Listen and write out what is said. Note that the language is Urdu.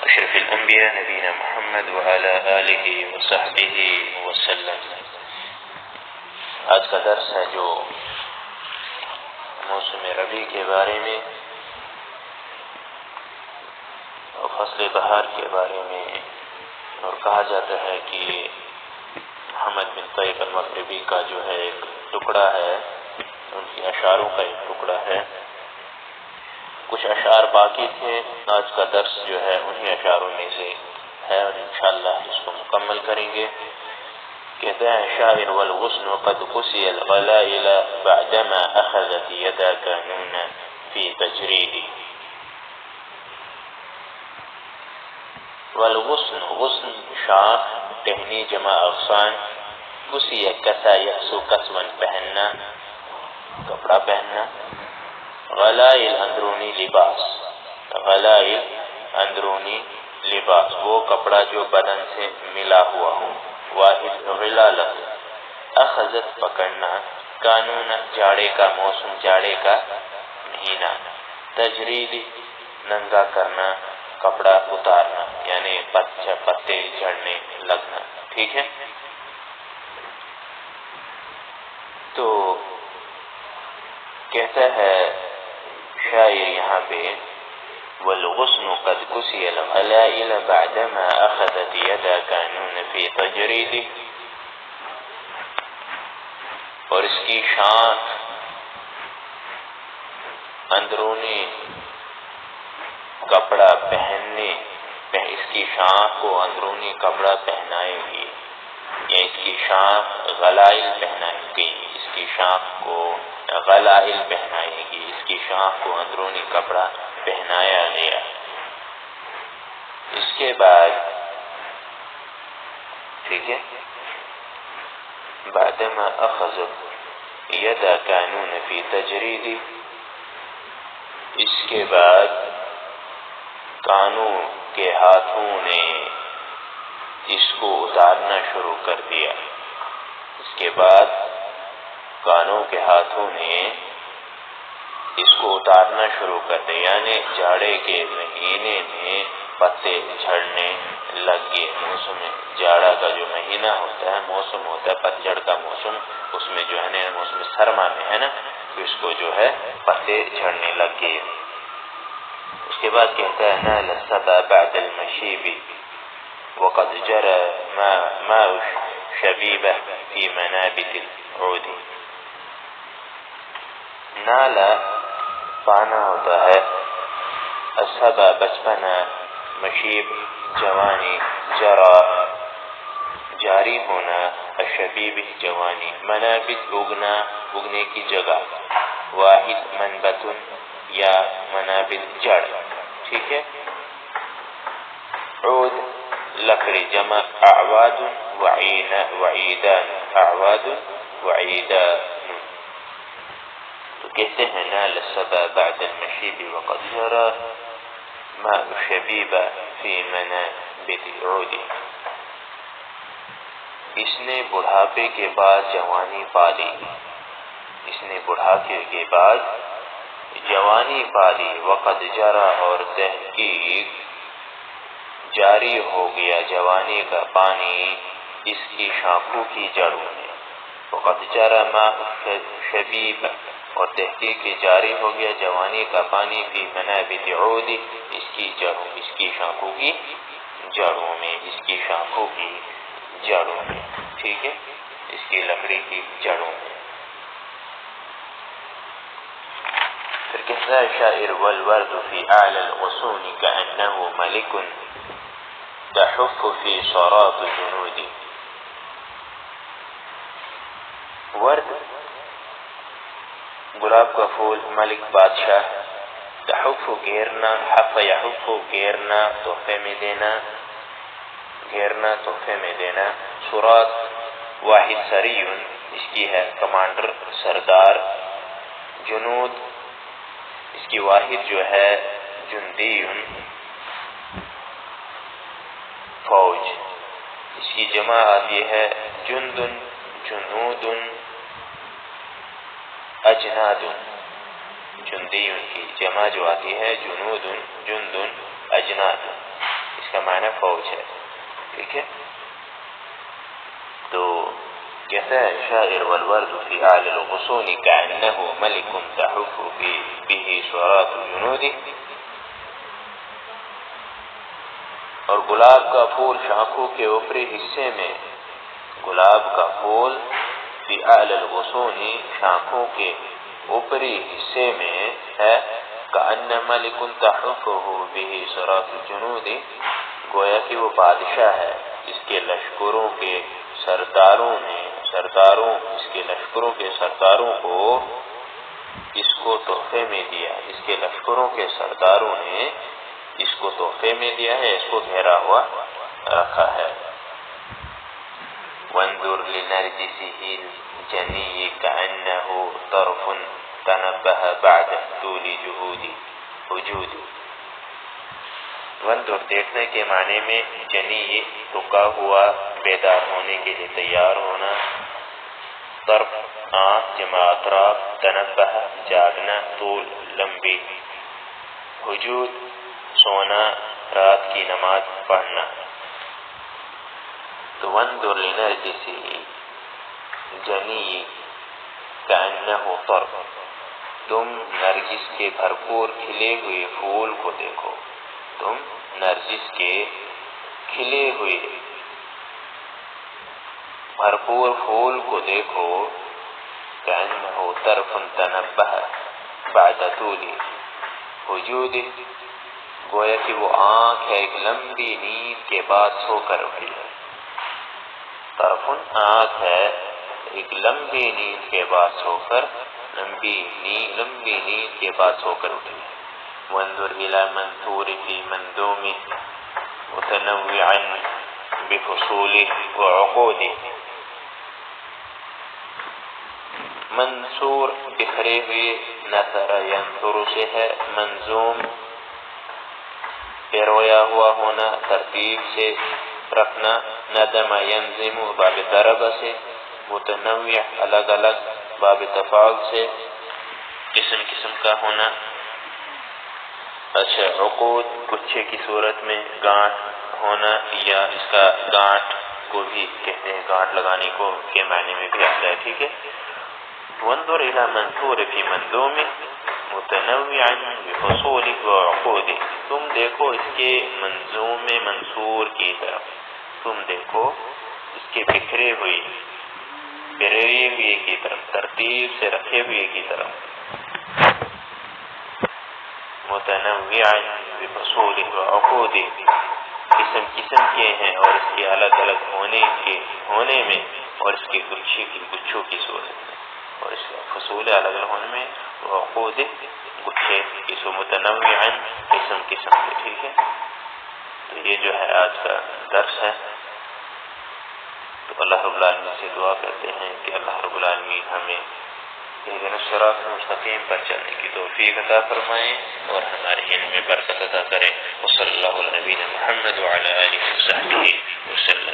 اشرف الانبیاء نبینا محمد وعلی آلہ وصحبہ وسلم۔ آج کا درس ہے جو موسم ربیع کے بارے میں اور فصل بہار کے بارے میں، اور کہا جاتا ہے کہ محمد بن طیب المغربی کا جو ہے ایک ٹکڑا ہے، ان کی اشعاروں کا ایک ٹکڑا ہے۔ کچھ اشعار باقی تھے، آج کا درس جو ہے انہی اشعاروں میں سے ہے اور انشاءاللہ اس کو مکمل کریں گے۔ کہتے ہیں شاعر والغصن قد قسی الغلائل بعدما اخذت یدا کانون فی تجریدی۔ والغصن، غصن شاخ، ٹہنی جمع اغصان، قسی کسا یکسو کسون پہننا، کپڑا پہننا، غلائل اندرونی لباس، غلائل اندرونی لباس وہ کپڑا جو بدن سے ملا ہوا ہو۔ واحد غلالت، اخذت پکڑنا، قانون جاڑے کا موسم، جاڑے کا مہینہ، تجرید ننگا کرنا، کپڑا اتارنا یعنی پتے جھڑنے لگنا، ٹھیک ہے۔ تو کہتا ہے شاعر یہاں پہ والغصن قد قسی الغلائل بعدما اخذت یدا کانون فی تجریدی، اور اس کی شاخ اندرونی کپڑا پہننے، اس کی شاخ کو اندرونی کپڑا پہنائے گی، یا اس کی شاخ غلائل پہنائے گی، اس کی شاخ کو غلائل پہنائے گی، اس کی شاخ کو اندرونی کپڑا پہنایا گیا۔ اس کے بعد ٹھیک ہے، بعدما اخذت یدا کانون فی تجریدی، اس کے بعد قانون کے ہاتھوں نے اس کو اتارنا شروع کر دیا۔ اس کے بعد کانوں کے ہاتھوں نے اس کو اتارنا شروع کر دیا، یعنی جاڑے کے مہینے میں پتے جھڑنے لگ گئے۔ موسم جاڑا کا جو مہینہ ہوتا ہے، موسم ہوتا ہے پتجھڑ کا موسم، اس میں جو ہے نا موسم سرما میں ہے نا، تو اس کو جو ہے پتے جھڑنے لگ گئے۔ اس کے بعد کہتا ہے نال الصبا بعد المشیب وقد جرى ماء شبیبہ فی منابت العود۔ نالا پانا ہوتا ہے، الصبا بچپنا، مشیب جوانی، جرا جاری ہونا، الشبیب جوانی، منابت اگنا، اگنے کی جگہ، واحد منبت یا منابت جڑ، ٹھیک ہے۔ عود لکڑی جمع اعواد وعیدان، اعواد وعیدان۔ تو کہتے ہیں نال الصبا بعد المشیب وقد جرى ماء شبیبہ فی منابت العود۔ اس نے بڑھاپے کے بعد جوانی پا لی، اس نے بڑھاپے کے بعد جوانی پا لی، وقد جرى اور تحقیق جاری ہو گیا جوانی کا پانی اس کی شاخوں کی جڑوں میں۔ وقد جرى ماء شبیبہ اور تحقیق جاری ہو گیا جوانی کا پانی فی منابت عود، اس کی جڑوں، اس کی شاخوں کی جڑوں میں، اس کی شاخوں کی جڑوں میں، ٹھیک ہے، اس کی لکڑی کی جڑوں میں۔ پھر کہتا ہے شاعر والورد فی اعلی الغصون کأنہ ملک تحف فی صراط جنود۔ ورد گلاب کا پھول، ملک بادشاہ، تحف گھیرنا، حف یحف گھیرنا، تحفے میں دینا، گھیرنا تحفے میں دینا، صراط واحد سریون، اس کی ہے کمانڈر سردار، جنود اس کی واحد جو ہے جندیون فوج، اس کی جمع آتی ہے جندن، جنودن، اجنادن، جندیون کی جمع جو آتی ہے جنودن، جندن، اجنادن، اس اس کا معنی فوج ہے، ٹھیک ہے؟ تو کہتا ہے شاعر والورد فی اعلی الغصون کأنہ ملک تحف به سرات الجنود، اور گلاب کا پھول شاخوں کے اوپری حصے میں، گلاب کا پھول فی اعلی الغصون شاخوں کے اوپری حصے میں ہے، کأن ملک تحفہ به سرات الجنود، گویا کہ وہ بادشاہ ہے، اس کے لشکروں کے سرداروں اس کے لشکروں کے سرداروں کو اس کو تحفے میں دیا، اس کے لشکروں کے سرداروں نے اس کو تحفے میں دیا ہے، اس کو گھیرا ہوا رکھا ہے۔ وانظر لنرجسه الجنی کأنه طرف تنبه بعد طول وجود، وانظر دیکھنے کے معنی میں جنی رکا ہوا، بیدار ہونے کے لیے تیار ہونا، طرف آنکھ جمع اطراف، تنبہ جاگنا، طول لمبی، وجود سونا، رات کی نماز پڑھنا۔ تو وانظر لنرجسه جنی کأنہ طرف، تم نرجس کے بھرپور کھلے ہوئے پھول کو دیکھو، تم نرجس کے کھلے ہوئے بھرپور پھول کو دیکھو، کأنہ طرف تنبہ بعد طول وجود، گویا کہ وہ آنکھ ہے ایک لمبی نیند کے بعد سو کر اٹھی ہے، طرف آنکھ ہے ایک لمبی نیند کے بعد سو کر، لمبی نیند کے بعد سو کر اٹھی ہے۔ وانظر الى منثوره منظومه متنوعا بفصوله وعقوده، منثور بکھرے ہوئے، نثر ینثر سے ہے، منظوم پیرویا ہوا ہونا، ترتیب سے رکھنا، ندم ینظم باب ضرب سے، متنوع الگ الگ باب تفاعل سے، قسم قسم کا ہونا۔ اچھا، عقود گچھے کی صورت میں گانٹھ ہونا، یا اس کا گانٹھ کو بھی کہتے ہیں، گانٹھ لگانے کو کے معنی میں بھی آتا ہے، ٹھیک ہے؟ وانظر الى منثور فی منظوم متنوعا بفصول وعقود، تم دیکھو اس کے منظوم منصور کی طرف، تم دیکھو اس کے بکھرے ہوئے کی طرف، ترتیب سے رکھے ہوئے کی طرف، متنوعا بفصول وعقود، قسم قسم کے ہیں اور اس کے الگ الگ ہونے میں، اور اس کے گچھوں کی صورت میں، اور اس کے فصول الگ الگ ہونے میں، وعقود گچھے کسو، متنوعا قسم قسم کے، ٹھیک ہے؟ تو یہ جو ہے آج کا درس ہے۔ تو اللہ رب العالمین سے دعا کرتے ہیں کہ اللہ رب العالمین ہمیں اہدنا الصراط المستقیم پر چلنے کی توفیق عطا فرمائے اور ہمارے علم میں برکت عطا کرے۔ وصلی اللہ علی نبینا محمد وعلی آلہ وصحبہ وسلم۔